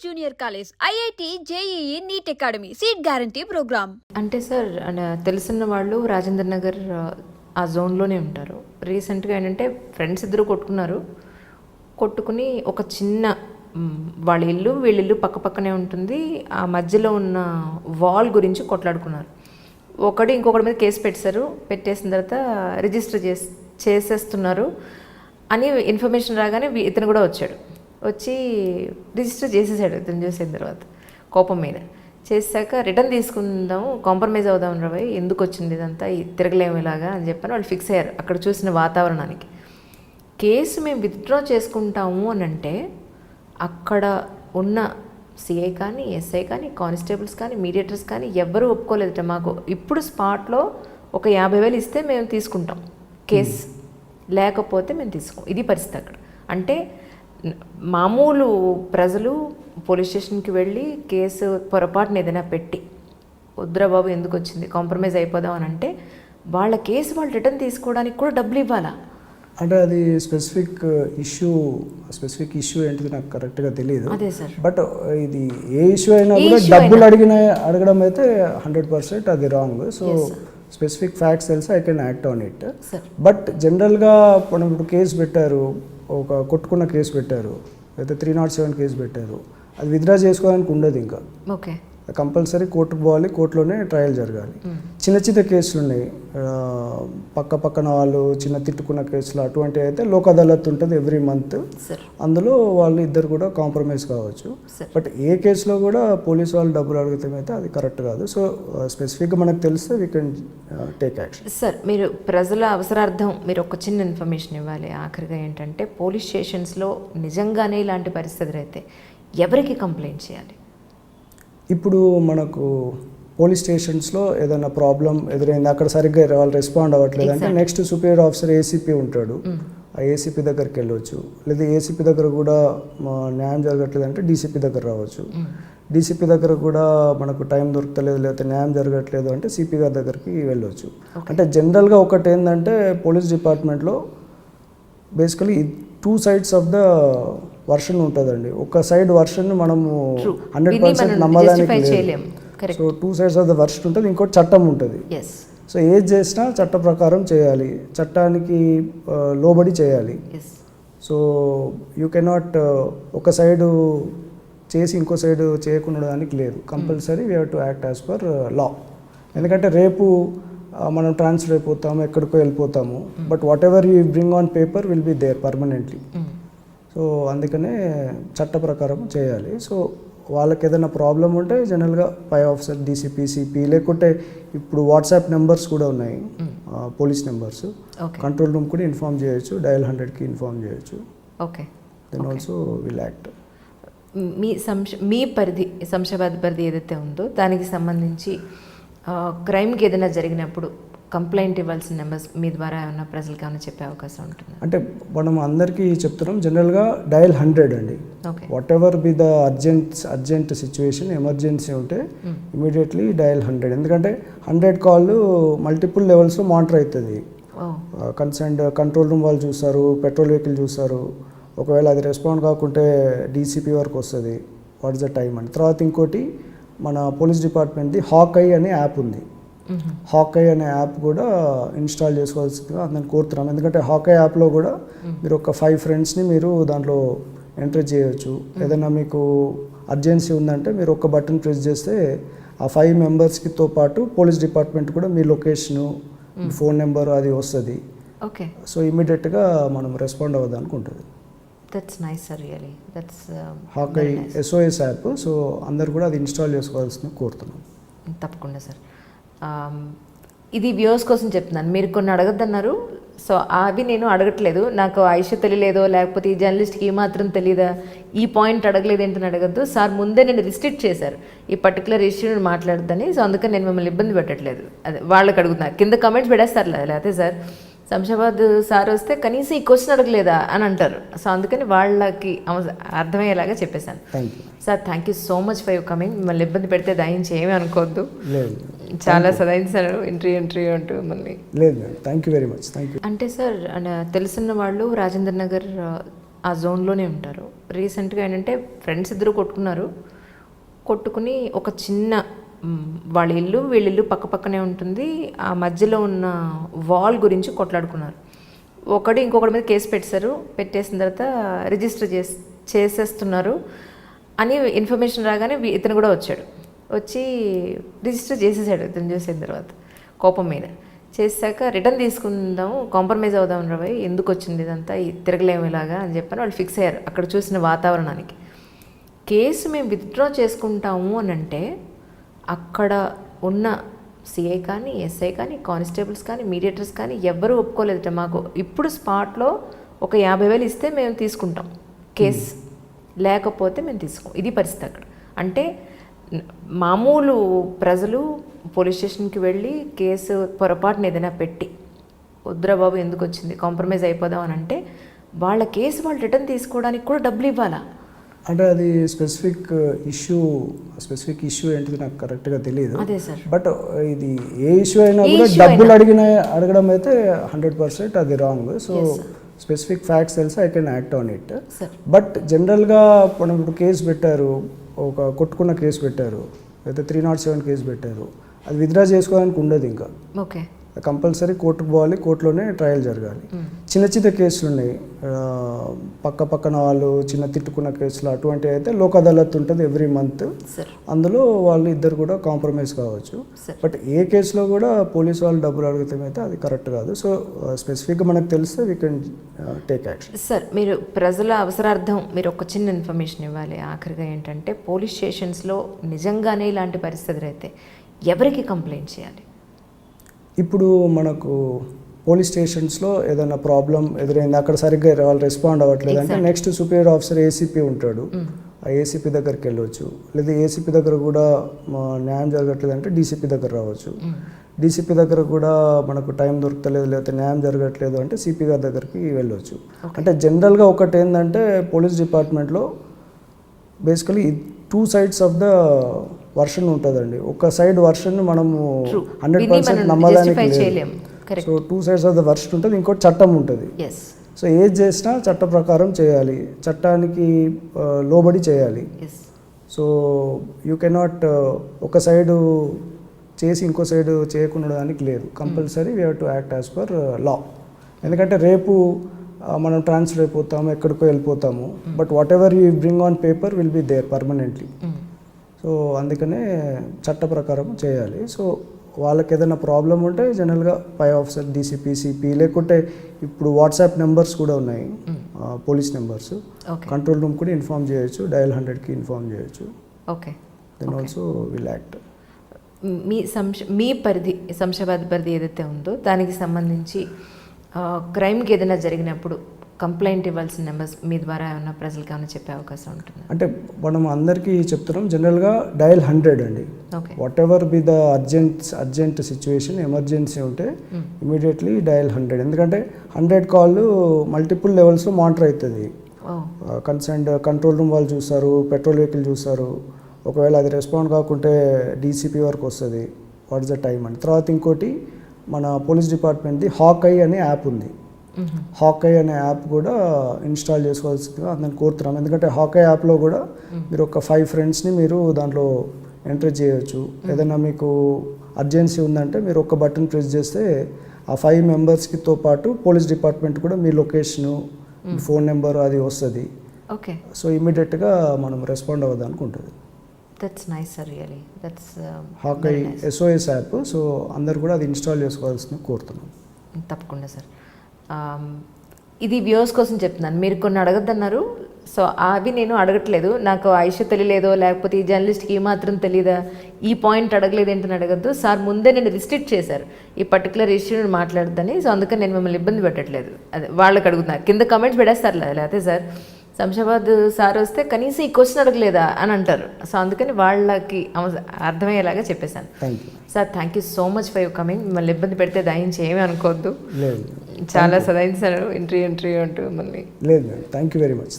Junior college, IIT, JEE, NEET academy, seat guarantee programme. అంటే sir తెలిసిన వాళ్ళు రాజేంద్ర నగర్ ఆ జోన్లోనే ఉంటారు. రీసెంట్గా ఏంటంటే ఫ్రెండ్స్ ఇద్దరు కొట్టుకుని ఒక చిన్న వాళ్ళ ఇల్లు వీళ్ళ ఇల్లు పక్క పక్కనే ఉంటుంది, ఆ మధ్యలో ఉన్న వాల్ గురించి కొట్లాడుకున్నారు. ఒకటి ఇంకొకటి మీద కేసు పెట్టేసిన తర్వాత రిజిస్టర్ చేసేస్తున్నారు అని ఇన్ఫర్మేషన్ రాగానే ఇతను కూడా వచ్చి రిజిస్టర్ చేసేసాడు. ఇతను చూసిన తర్వాత కోపం మీద చేసాక రిటర్న్ తీసుకుందాము, కాంప్రమైజ్ అవుదాం రవి, ఎందుకు వచ్చింది ఇదంతా, తిరగలేము ఇలాగా అని చెప్పని వాళ్ళు ఫిక్స్ అయ్యారు. అక్కడ చూసిన వాతావరణానికి కేసు మేము విత్డ్రా చేసుకుంటాము అని అంటే అక్కడ ఉన్న సిఐ కానీ, ఎస్ఐ కానీ, కానిస్టేబుల్స్ కానీ, మీడియేటర్స్ కానీ ఎవ్వరూ ఒప్పుకోలేదట. మాకు ఇప్పుడు స్పాట్లో ఒక 50,000 ఇస్తే మేము తీసుకుంటాం కేసు, లేకపోతే మేము తీసుకోం. ఇది పరిస్థితి అక్కడ. అంటే మామూలు ప్రజలు పోలీస్ స్టేషన్కి వెళ్ళి కేసు పొరపాటున ఏదైనా పెట్టి వద్దురా బాబు ఎందుకు వచ్చింది, కాంప్రమైజ్ అయిపోదాం అని అంటే వాళ్ళ కేసు వాళ్ళు రిటర్న్ తీసుకోవడానికి కూడా డబ్బులు ఇవ్వాలా? అంటే అది స్పెసిఫిక్ ఇష్యూ ఏంటిది నాకు కరెక్ట్గా తెలియదు. అదే సార్. బట్ ఇది ఏ ఇష్యూ అయినా కూడా డబ్బులు అడగడం అయితే 100% అది రాంగ్. సో స్పెసిఫిక్ ఫ్యాక్ట్స్ తెలిసి I can act on it. But జనరల్గా మనం ఇప్పుడు కేసు పెట్టారు, ఒక కొట్టుకున్న కేసు పెట్టారు, అయితే 307 కేసు పెట్టారు, అది విత్డ్రా చేసుకోవడానికి ఉండదు. ఇంకా ఓకే, కంపల్సరీ కోర్టుకు పోవాలి, కోర్టులోనే ట్రయల్ జరగాలి. చిన్న చిన్న కేసులు ఉన్నాయి, పక్కన వాళ్ళు చిన్న తిట్టుకున్న కేసులు, అటువంటి అయితే లోక్ అదాలత్ ఉంటుంది ఎవ్రీ మంత్, అందులో వాళ్ళు ఇద్దరు కూడా కాంప్రమైజ్ కావచ్చు. బట్ ఏ కేసులో కూడా పోలీసు వాళ్ళు డబ్బులు అడిగితే అయితే అది కరెక్ట్ కాదు. సో స్పెసిఫిక్గా మనకు తెలిస్తే we can take action. Sir, మీరు ప్రజల అవసరార్థం మీరు ఒక చిన్న ఇన్ఫర్మేషన్ ఇవ్వాలి. ఆఖరిగా ఏంటంటే పోలీస్ స్టేషన్స్లో నిజంగానే ఇలాంటి పరిస్థితులు అయితే ఎవరికి కంప్లైంట్ చేయాలి? ఇప్పుడు మనకు పోలీస్ స్టేషన్స్లో ఏదైనా ప్రాబ్లం ఎదురైంది, అక్కడ సరిగ్గా వాళ్ళు రెస్పాండ్ అవ్వట్లేదు అంటే నెక్స్ట్ సుపీరియర్ ఆఫీసర్ ఏసీపీ ఉంటాడు, ఆ ఏసీపీ దగ్గరికి వెళ్ళవచ్చు. లేదా ఏసీపీ దగ్గర కూడా న్యాయం జరగట్లేదు అంటే డీసీపీ దగ్గర రావచ్చు. డీసీపీ దగ్గర కూడా మనకు టైం దొరకలేదు లేకపోతే న్యాయం జరగట్లేదు అంటే సిపి గారి దగ్గరికి వెళ్ళవచ్చు. అంటే జనరల్గా ఒకటి ఏంటంటే పోలీస్ డిపార్ట్మెంట్లో basically 2 sides of the version ఉంటుందండి. ఒక సైడ్ వర్షన్ మనము 100% నమ్మడానికి లేదు. So 2 sides of the version ఉంటుంది, ఇంకోటి చట్టం ఉంటుంది. సో ఏది చేసినా చట్ట ప్రకారం చేయాలి, చట్టానికి లోబడి చేయాలి. సో యూ కెనాట్ ఒక సైడు చేసి ఇంకో సైడు చేయకుండా దానికి లేదు. Compulsory we have to act as per law. ఎందుకంటే రేపు మనం ట్రాన్స్ఫర్ అయిపోతాము, ఎక్కడికో వెళ్ళిపోతాము, but whatever you bring on paper will be there permanently. So అందుకనే చట్ట ప్రకారం చేయాలి. సో వాళ్ళకి ఏదైనా ప్రాబ్లం ఉంటే జనరల్గా పై ఆఫీసర్ డీసీపీ, సిపి, లేకుంటే ఇప్పుడు వాట్సాప్ నెంబర్స్ కూడా ఉన్నాయి, పోలీస్ నెంబర్స్, కంట్రోల్ రూమ్ కూడా ఇన్ఫార్మ్ చేయొచ్చు, డయల్ 100కి ఇన్ఫార్మ్ చేయొచ్చు. Okay, then also will act. మీ పరిధి, శంషాబాద్ పరిధి ఏదైతే ఉందో దానికి సంబంధించి క్రైమ్కి ఏదైనా జరిగినప్పుడు కంప్లైంట్ ఇవ్వాల్సిన నెంబర్స్ మీ ద్వారా ఏమైనా ప్రజలకు ఏమైనా చెప్పే అవకాశం ఉంటుంది? అంటే మనం అందరికీ చెప్తున్నాం, జనరల్గా డయల్ 100 అండి. What ever be the urgent situation, emergency ఉంటే ఇమీడియట్లీ డయల్ 100. ఎందుకంటే 100 కాల్ మల్టిపుల్ లెవెల్స్లో మానిటర్ అవుతుంది. కన్సర్న్డ్ కంట్రోల్ రూమ్ వాళ్ళు చూస్తారు, పెట్రోల్ వెహికల్ చూస్తారు, ఒకవేళ అది రెస్పాండ్ కాకుంటే డీసీపీ వరకు వస్తుంది, వాట్ ఇస్ ద టైం అని. తర్వాత ఇంకోటి మన పోలీస్ డిపార్ట్మెంట్ది హాక్-ఐ అనే యాప్ ఉంది. హాక్-ఐ అనే యాప్ కూడా ఇన్స్టాల్ చేసుకోవాల్సిందిగా అందరిని కోరుతున్నాం. ఎందుకంటే హాక్-ఐ యాప్లో కూడా మీరు ఒక 5 ఫ్రెండ్స్ని మీరు దాంట్లో ఎంటర్ చేయవచ్చు. ఏదైనా మీకు అర్జెన్సీ ఉందంటే మీరు ఒక బటన్ ప్రెస్ చేస్తే ఆ 5 మెంబర్స్కితో పాటు పోలీస్ డిపార్ట్మెంట్ కూడా మీ లొకేషను, ఫోన్ నెంబర్ అది వస్తుంది. ఓకే, సో ఇమీడియట్గా మనం రెస్పాండ్ అవ్వడానికి ఉంటుంది. That's nice sir, really that's hack-I SOS app. So అందరు కూడా అది ఇన్స్టాల్ చేసుకోవాల్సింది కోరుతున్నాం. తప్పకుండా సార్. ఇది వ్యూవర్స్ కోసం చెప్తున్నాను, మీరు కొన్ని అడగద్దన్నారు. సో అవి నేను అడగట్లేదు, నాకు ఆయుష్ తెలియలేదో లేకపోతే ఈ జర్నలిస్ట్కి ఈ మాత్రం తెలియదా, ఈ పాయింట్ అడగలేదు ఏంటని అడగద్దు సార్. ముందే నేను రిస్ట్రిక్ట్ చేశారు ఈ పర్టికులర్ ఇష్యూ మాట్లాడద్దని. సో అందుకని నేను మిమ్మల్ని ఇబ్బంది పెట్టట్లేదు. అదే వాళ్ళకి అడుగుతున్నారు, కింద కమెంట్స్ పెడేస్తారు లేకపోతే సార్ శంషాబాద్ సార్ వస్తే కనీసం ఈ క్వశ్చన్ అడగలేదా అని అంటారు. సో అందుకని వాళ్ళకి అర్థమయ్యేలాగా చెప్పేశాను. Sir, thank you so much for you coming. మిమ్మల్ని ఇబ్బంది పెడితే దయించి ఏమీ అనుకోవద్దు, చాలా సదాయించారు ఎంట్రీ అంటూ మళ్ళీ. లేదు, thank you very much. Thank you. అంటే సార్ తెలిసిన వాళ్ళు రాజేంద్ర నగర్ ఆ జోన్లోనే ఉంటారు. రీసెంట్గా ఏంటంటే ఫ్రెండ్స్ ఇద్దరు కొట్టుకుని ఒక చిన్న వాళ్ళ ఇల్లు వీళ్ళిల్లు పక్క పక్కనే ఉంటుంది, ఆ మధ్యలో ఉన్న వాల్ గురించి కొట్లాడుకున్నారు. ఒకడు ఇంకొకటి మీద కేసు పెట్టేసిన తర్వాత రిజిస్టర్ చేసేస్తున్నారు అని ఇన్ఫర్మేషన్ రాగానే ఇతను కూడా వచ్చి రిజిస్టర్ చేసేసాడు. ఇతను చూసిన తర్వాత కోపం మీద చేసాక రిటర్న్ తీసుకుందాము, కాంప్రమైజ్ అవుదాం రాబోయ్, ఎందుకు వచ్చింది ఇదంతా తిరగలేము ఇలాగా అని చెప్పని వాళ్ళు ఫిక్స్ అయ్యారు. అక్కడ చూసిన వాతావరణానికి కేసు మేము విత్డ్రా చేసుకుంటాము అని అంటే అక్కడ ఉన్న సిఐ కానీ ఎస్ఐ కానీ కానిస్టేబుల్స్ కానీ మీడియేటర్స్ కానీ ఎవ్వరూ ఒప్పుకోలేదట. మాకు ఇప్పుడు స్పాట్లో ఒక 50,000 ఇస్తే మేము తీసుకుంటాం కేసు, లేకపోతే మేము తీసుకోం. ఇది పరిస్థితి అక్కడ. అంటే మామూలు ప్రజలు పోలీస్ స్టేషన్కి వెళ్ళి కేసు పొరపాటున ఏదైనా పెట్టి వద్దురా బాబు ఎందుకు వచ్చింది కాంప్రమైజ్ అయిపోదాం అని అంటే వాళ్ళ కేసు వాళ్ళు రిటర్న్ తీసుకోవడానికి కూడా డబ్బులు ఇవ్వాలా? అంటే అది స్పెసిఫిక్ ఇష్యూ ఏంటిది నాకు కరెక్ట్గా తెలియదు. అదే సార్. బట్ ఇది ఏ ఇష్యూ అయినా కూడా డబ్బులు అడగడం అయితే 100% అది రాంగ్. సో స్పెసిఫిక్ ఫ్యాక్ట్స్ తెలిసి I can act on it. But జనరల్గా మనం ఇప్పుడు కేసు పెట్టారు, ఒక కొట్టుకున్న కేసు పెట్టారు, అయితే 307 కేసు పెట్టారు, అది విత్డ్రా చేసుకోవడానికి ఉండదు. ఇంకా ఓకే, కంపల్సరీ కోర్టుకు పోవాలి, కోర్టులోనే ట్రయల్ జరగాలి. చిన్న చిన్న కేసులు ఉన్నాయి, పక్కన వాళ్ళు చిన్న తిట్టుకున్న కేసులు అటువంటివి అయితే లోక్ అదాలత్ ఉంటుంది ఎవ్రీ మంత్, అందులో వాళ్ళు ఇద్దరు కూడా కాంప్రమైజ్ కావచ్చు. బట్ ఏ కేసులో కూడా పోలీసు వాళ్ళు డబ్బులు అడిగితే అయితే అది కరెక్ట్ కాదు. సో స్పెసిఫిక్గా మనకు తెలిస్తే we can take action. Sir, మీరు ప్రజల అవసరార్థం మీరు ఒక చిన్న ఇన్ఫర్మేషన్ ఇవ్వాలి. ఆఖరిగా ఏంటంటే పోలీస్ స్టేషన్స్లో నిజంగానే ఇలాంటి పరిస్థితులు అయితే ఎవరికి కంప్లైంట్ చేయాలి? ఇప్పుడు మనకు పోలీస్ స్టేషన్స్లో ఏదైనా ప్రాబ్లం ఎదురైంది, అక్కడ సరిగ్గా వాళ్ళు రెస్పాండ్ అవ్వట్లేదు అంటే నెక్స్ట్ సుపీరియర్ ఆఫీసర్ ఏసీపీ ఉంటాడు, ఆ ఏసీపీ దగ్గరికి వెళ్ళవచ్చు. లేదా ఏసీపీ దగ్గర కూడా న్యాయం జరగట్లేదు అంటే డీసీపీ దగ్గర రావచ్చు. డీసీపీ దగ్గర కూడా మనకు టైం దొరకలేదు లేకపోతే న్యాయం జరగట్లేదు అంటే సిపి గారి దగ్గరికి వెళ్ళవచ్చు. అంటే జనరల్గా ఒకటి ఏంటంటే పోలీస్ డిపార్ట్మెంట్లో basically 2 sides of the version ఉంటుందండి. ఒక సైడ్ వర్షన్ మనము 100% నమ్మడానికి లేదు. So 2 sides of the version ఉంటుంది, ఇంకోటి చట్టం ఉంటుంది. సో ఏది చేసినా చట్ట ప్రకారం చేయాలి, చట్టానికి లోబడి చేయాలి. సో యూ కెనాట్ ఒక సైడు చేసి ఇంకో సైడు చేయకుండా దానికి లేదు. Compulsory we have to act as per law. ఎందుకంటే రేపు మనం ట్రాన్స్ఫర్ అయిపోతాము, ఎక్కడికో వెళ్ళిపోతాము, but whatever you bring on paper will be there permanently. So అందుకనే చట్ట ప్రకారం చేయాలి. సో వాళ్ళకి ఏదైనా ప్రాబ్లం ఉంటే జనరల్గా పై ఆఫీసర్ డీసీపీ సిపి లేకుంటే ఇప్పుడు వాట్సాప్ నెంబర్స్ కూడా ఉన్నాయి, పోలీస్ నెంబర్స్, కంట్రోల్ రూమ్ కూడా ఇన్ఫార్మ్ చేయొచ్చు, డయల్ 100కి ఇన్ఫార్మ్ చేయొచ్చు. Okay, then also will act. మీ పరిధి శంషాబాద్ పరిధి ఏదైతే ఉందో దానికి సంబంధించి క్రైమ్కి ఏదైనా జరిగినప్పుడు కంప్లైంట్ ఇవ్వాల్సిన నెంబర్స్ మీ ద్వారా ఏమైనా ప్రజలకు ఏమైనా చెప్పే అవకాశం ఉంటుంది? అంటే మనం అందరికీ చెప్తున్నాం జనరల్గా డయల్ 100 అండి. What ever be the urgent situation, emergency ఉంటే ఇమీడియట్లీ డయల్ 100. ఎందుకంటే 100 కాల్ మల్టిపుల్ లెవెల్స్లో మానిటర్ అవుతుంది. కన్సర్న్డ్ కంట్రోల్ రూమ్ వాళ్ళు చూస్తారు, పెట్రోల్ వెహికల్ చూస్తారు, ఒకవేళ అది రెస్పాండ్ కాకుంటే డీసీపీ వరకు వస్తుంది, వాట్ ఇస్ ద టైం అని. తర్వాత ఇంకోటి మన పోలీస్ డిపార్ట్మెంట్ది హాక్-ఐ అనే యాప్ ఉంది. హాక్-ఐ అనే యాప్ కూడా ఇన్స్టాల్ చేసుకోవాల్సిందిగా అందరిని కోరుతున్నాం. ఎందుకంటే హాక్-ఐ యాప్లో కూడా మీరు ఒక 5 ఫ్రెండ్స్ని మీరు దాంట్లో ఎంటర్ చేయవచ్చు. ఏదైనా మీకు అర్జెన్సీ ఉందంటే మీరు ఒక బటన్ ప్రెస్ చేస్తే ఆ 5 మెంబర్స్కితో పాటు పోలీస్ డిపార్ట్మెంట్ కూడా మీ లొకేషను, ఫోన్ నెంబర్ అది వస్తుంది. ఓకే, సో ఇమీడియట్గా మనం రెస్పాండ్ అవ్వడానికి ఉంటుంది. That's nice sir, really that's hack-I SOS app. So అందరు కూడా అది ఇన్స్టాల్ చేసుకోవాల్సింది కోరుతున్నాం. తప్పకుండా సార్. ఇది వ్యూవర్స్ కోసం చెప్తున్నాను, మీరు కొన్ని అడగద్దన్నారు. సో అవి నేను అడగట్లేదు, నాకు ఐషు తెలియలేదో లేకపోతే ఈ జర్నలిస్ట్కి ఈ మాత్రం తెలియదా, ఈ పాయింట్ అడగలేదు ఏంటని అడగద్దు సార్. ముందే నేను రిస్ట్రిక్ట్ చేశారు ఈ పర్టికులర్ ఇష్యూ మాట్లాడద్దని. సో అందుకని నేను మిమ్మల్ని ఇబ్బంది పెట్టట్లేదు, అదే వాళ్ళకి అడుగుతున్నారు. కింద కమెంట్స్ పెడేస్తారు లేకపోతే సార్ శంషాబాద్ సార్ వస్తే కనీసం ఈ క్వశ్చన్ అడగలేదా అని అంటారు. సో అందుకని వాళ్ళకి అర్థమయ్యేలాగా చెప్పేశాను. Sir, thank you so much for your coming. మిమ్మల్ని ఇబ్బంది పెడితే దయించి ఏమీ అనుకోవద్దు, చాలా సదాయించారు ఎంట్రీ అంటూ మళ్ళీ. లేదు, థ్యాంక్ యూ వెరీ మచ్.